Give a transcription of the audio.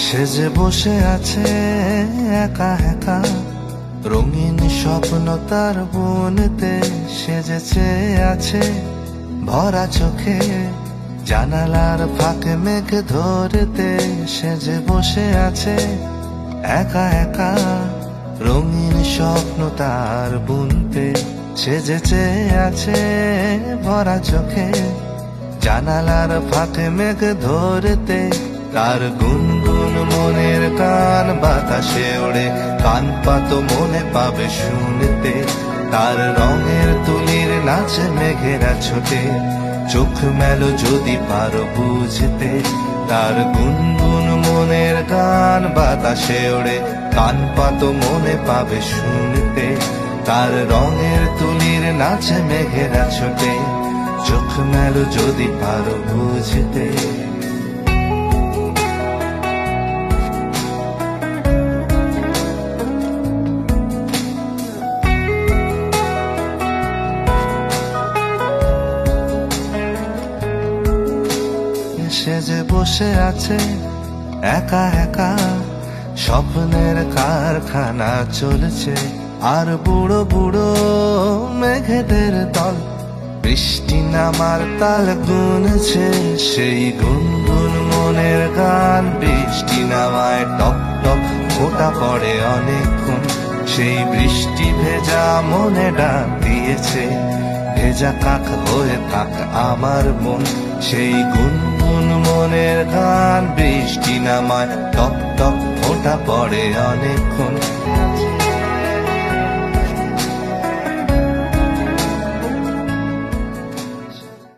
সে যে বসে আছে একা একা, রঙিন স্বপ্ন তার বুনতে সেজেছে আছে ভরা চোখে। জানালার ফাঁকে মেঘ ধরতে সে যে বসে আছে একা একা, রঙিন স্বপ্ন তার বুনতে সেজেছে আছে ভরা চোখে। জানালার ফাঁকে মেঘ ধরতে তার গুনগুন মনের গান বাতাসে ওড়ে, কান পাতো মনে পাবে শুনতে। তার রঙের তুলির নাচে মেঘেরা ছোটে, চোখ মেলো যদি পারো বুঝতে। তার গুনগুন মনের গান বাতাসে ওড়ে, কান পাতো মনে পাবে শুনতে। তার রঙের তুলির নাচে মেঘেরা ছোটে, চোখ মেলো যদি পারো বুঝতে। সে যে বসে আছে একা একা, স্বপ্নের কারখানা চলছে। আর বুড়ো বুড়ো মেঘেদের দল বৃষ্টি নামার তাল গুনছে। সেই গুনগুন মনের গান বৃষ্টি নামায় টপ টপ ফোঁটা পড়ে অনেকক্ষণ। সেই বৃষ্টি ভেজা মনে ডাক দিয়েছে, ভেজা কাক হয়ে থাক আমার মন। সেই গুনগুন মনের গান বৃষ্টি নামায় টপ টপ ফোঁটা পড়ে অনেকক্ষণ।